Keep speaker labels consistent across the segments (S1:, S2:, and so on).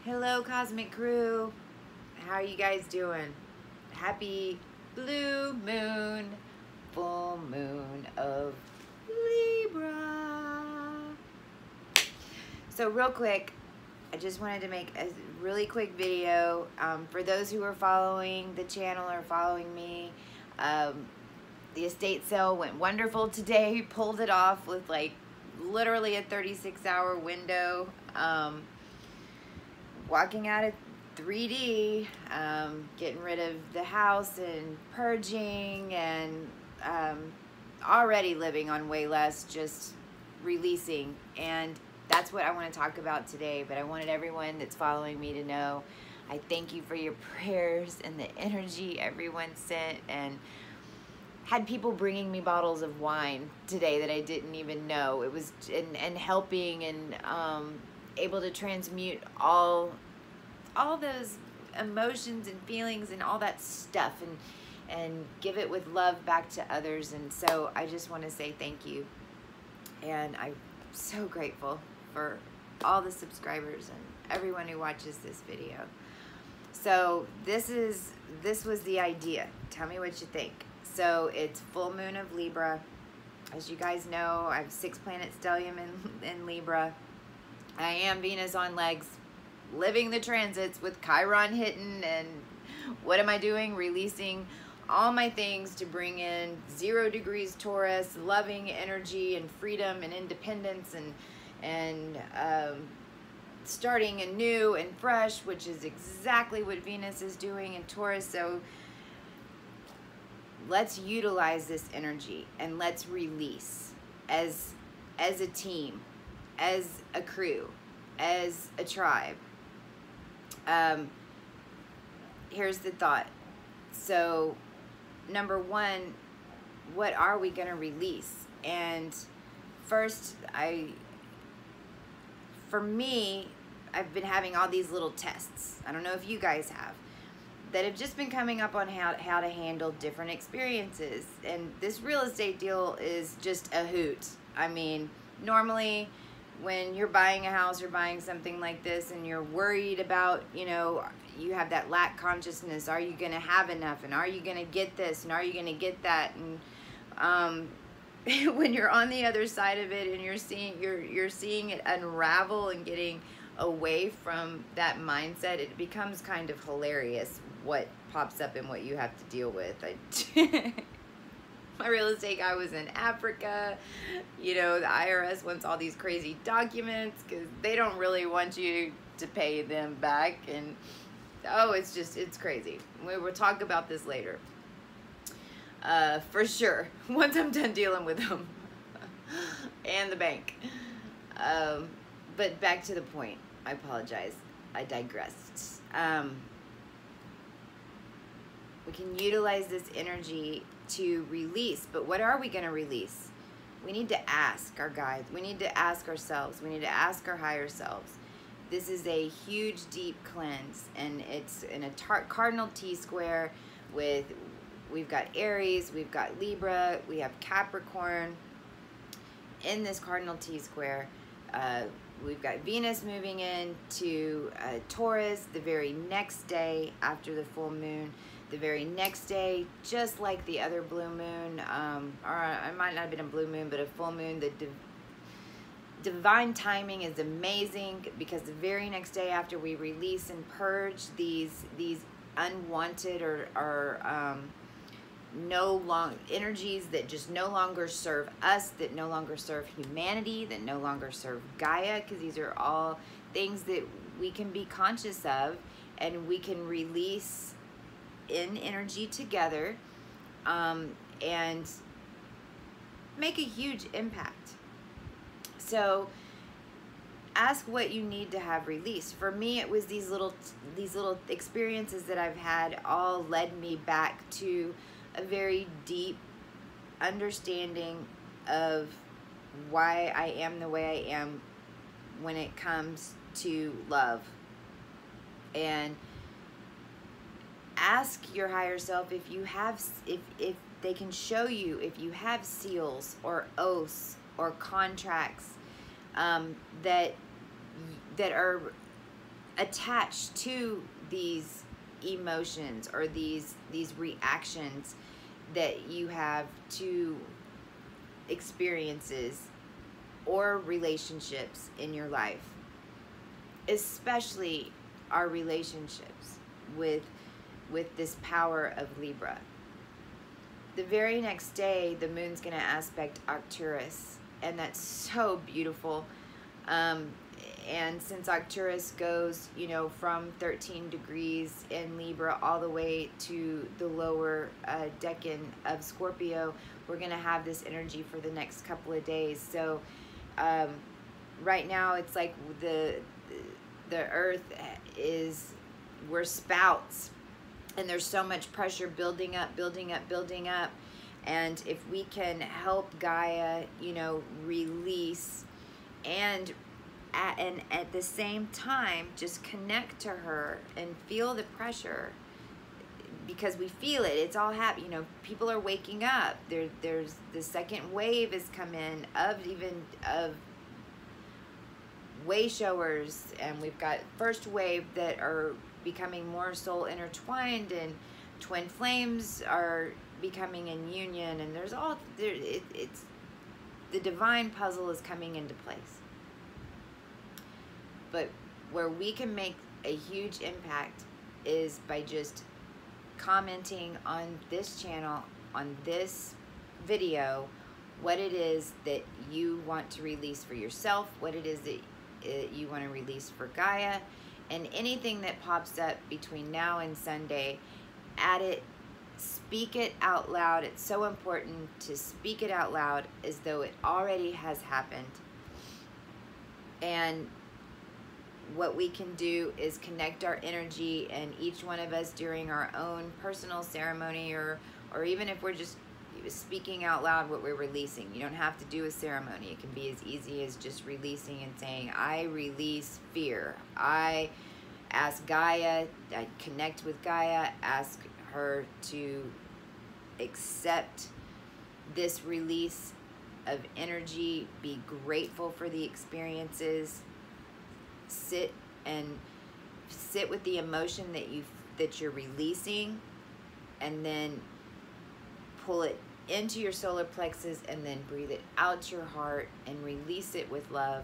S1: Hello, Cosmic Crew. How are you guys doing? Happy blue moon, full moon of Libra. So real quick, I just wanted to make a really quick video. For those who are following the channel or following me, the estate sale went wonderful today. Pulled it off with like literally a 36-hour window. Walking out of 3D, getting rid of the house and purging, and already living on way less, just releasing. And that's what I want to talk about today. But I wanted everyone that's following me to know I thank you for your prayers and the energy everyone sent, and had people bringing me bottles of wine today that I didn't even know. It was and helping and able to transmute all those emotions and feelings and all that stuff, and give it with love back to others. And so I just want to say thank you, and I'm so grateful for all the subscribers and everyone who watches this video. So this was the idea. Tell me what you think. So it's full moon of Libra. As you guys know, I have 6 planet stellium in Libra. I am Venus on legs, living the transits with Chiron hitting. And what am I doing? Releasing all my things to bring in 0 degrees Taurus, loving energy and freedom and independence, and starting anew and fresh, which is exactly what Venus is doing in Taurus. So let's utilize this energy and let's release as a team, as a crew, as a tribe. Here's the thought. So number one, what are we going to release? And first, for me, I've been having all these little tests. I don't know if you guys have, that have just been coming up on how to handle different experiences. And this real estate deal is just a hoot. I mean, normally when you're buying a house or buying something like this and you're worried about, you know, you have that lack consciousness. Are you going to have enough? And are you going to get this? And are you going to get that? And when you're on the other side of it and you're seeing it unravel and getting away from that mindset, it becomes kind of hilarious what pops up and what you have to deal with. My real estate guy was in Africa. You know, the IRS wants all these crazy documents because they don't really want you to pay them back. And oh, it's crazy. We will talk about this later. For sure, once I'm done dealing with them and the bank. But back to the point. I apologize. I digressed. We can utilize this energy to release, but what are we going to release? We need to ask our guides. We need to ask ourselves. We need to ask our higher selves. This is a huge, deep cleanse, and it's in a Cardinal T-square with, we've got Aries, we've got Libra, we have Capricorn in this Cardinal T-square. We've got Venus moving into Taurus the very next day after the full moon. The very next day, just like the other blue moon, or it might not have been a blue moon, but a full moon. The divine timing is amazing, because the very next day after we release and purge these unwanted or no long energies that just no longer serve us, that no longer serve humanity, that no longer serve Gaia, because these are all things that we can be conscious of and we can release in energy together, and make a huge impact. So ask what you need to have released. For me, it was these little experiences that I've had all led me back to a very deep understanding of why I am the way I am when it comes to love. And ask your higher self if you have, if they can show you if you have seals or oaths or contracts that are attached to these emotions or these reactions that you have to experiences or relationships in your life, especially our relationships with this power of Libra. The very next day, the moon's going to aspect Arcturus, and that's so beautiful. And since Arcturus goes, you know, from 13 degrees in Libra all the way to the lower decan of Scorpio, we're going to have this energy for the next couple of days. So right now it's like the earth is, we're spouts, and there's so much pressure building up, building up, building up. And if we can help Gaia, you know, release and at the same time just connect to her and feel the pressure, because we feel it, it's all happening. You know, people are waking up. There's the second wave has come in of way showers, and we've got first wave that are becoming more soul intertwined, and twin flames are becoming in union, and there's all there. It's the divine puzzle is coming into place. But where we can make a huge impact is by just commenting on this channel, on this video, what it is that you want to release for yourself, what it is that you want to release for Gaia, and anything that pops up between now and Sunday, add it, speak it out loud. It's so important to speak it out loud as though it already has happened. And what we can do is connect our energy, and each one of us during our own personal ceremony, or even if we're just speaking out loud what we're releasing. You don't have to do a ceremony. It can be as easy as just releasing and saying, I release fear. I ask Gaia, I connect with Gaia, ask her to accept this release of energy, be grateful for the experiences, sit with the emotion that you're releasing, and then pull it into your solar plexus, and then breathe it out to your heart and release it with love.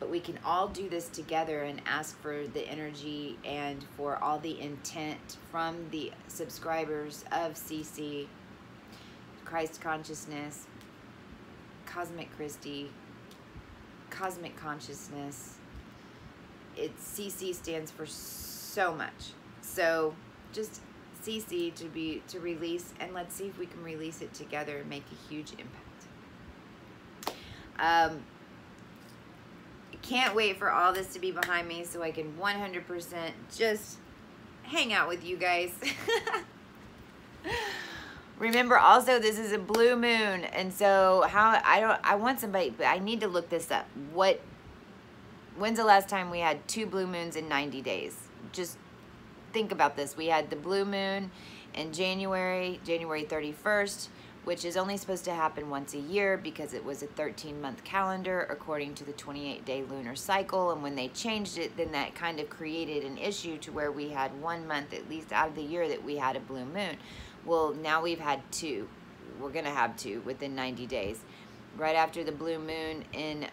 S1: But we can all do this together and ask for the energy and for all the intent from the subscribers of CC, Christ Consciousness, Cosmic Christie, Cosmic Consciousness. CC stands for so much. So just CC to release, and let's see if we can release it together and make a huge impact. Can't wait for all this to be behind me so I can 100% just hang out with you guys. Remember also, this is a blue moon, and so I want somebody, but I need to look this up. When's the last time we had 2 blue moons in 90 days? Just think about this. We had the blue moon in January 31st, which is only supposed to happen once a year because it was a 13-month calendar according to the 28-day lunar cycle. And when they changed it, then that kind of created an issue to where we had 1 month at least out of the year that we had a blue moon. Well, now we've had 2. We're going to have 2 within 90 days. Right after the blue moon in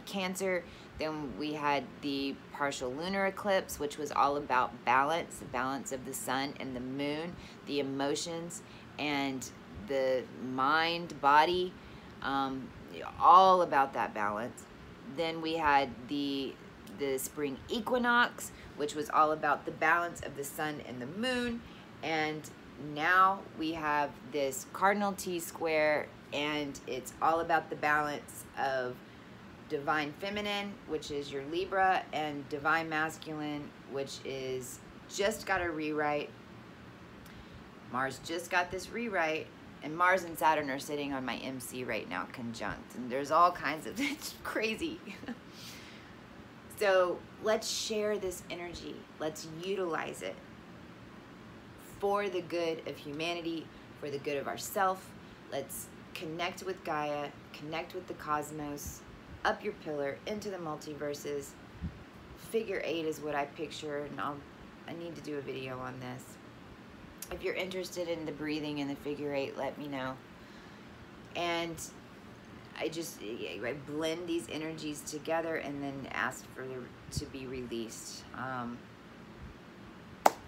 S1: Cancer, then we had the partial lunar eclipse, which was all about balance, the balance of the sun and the moon, the emotions and the mind, body, all about that balance. Then we had the spring equinox, which was all about the balance of the sun and the moon. And now we have this cardinal T-square, and it's all about the balance of divine feminine, which is your Libra, and divine masculine, which is just got a rewrite. Mars just got this rewrite, and Mars and Saturn are sitting on my MC right now conjunct, and there's all kinds of, it's crazy. So let's share this energy. Let's utilize it for the good of humanity, for the good of ourselves. Let's connect with Gaia, connect with the cosmos, up your pillar, into the multiverses, figure 8 is what I picture, and I need to do a video on this. If you're interested in the breathing in the figure 8, let me know. And I blend these energies together and then ask for them to be released.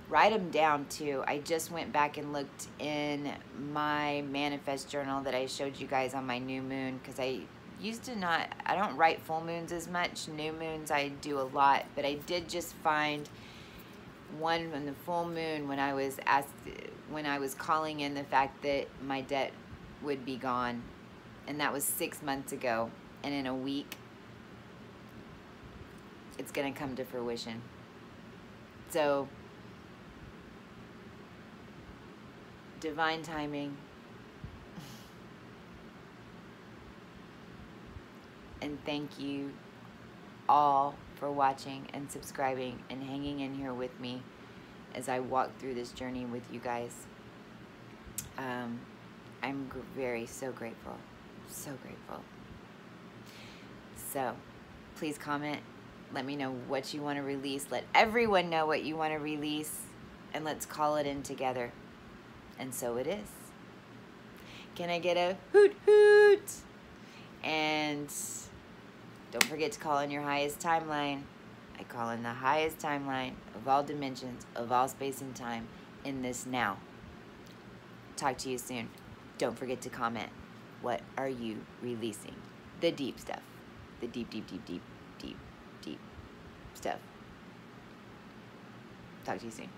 S1: Write them down too. I just went back and looked in my manifest journal that I showed you guys on my new moon, because I don't write full moons as much. New moons I do a lot, but I did just find one on the full moon when I was calling in the fact that my debt would be gone, and that was 6 months ago, and in a week it's gonna come to fruition. So divine timing. And thank you all for watching and subscribing and hanging in here with me as I walk through this journey with you guys. I'm so grateful. So grateful. So please comment. Let me know what you want to release. Let everyone know what you want to release. And let's call it in together. And so it is. Can I get a hoot hoot? And don't forget to call in your highest timeline. I call in the highest timeline of all dimensions, of all space and time, in this now. Talk to you soon. Don't forget to comment. What are you releasing? The deep stuff. The deep, deep, deep, deep, deep, deep stuff. Talk to you soon.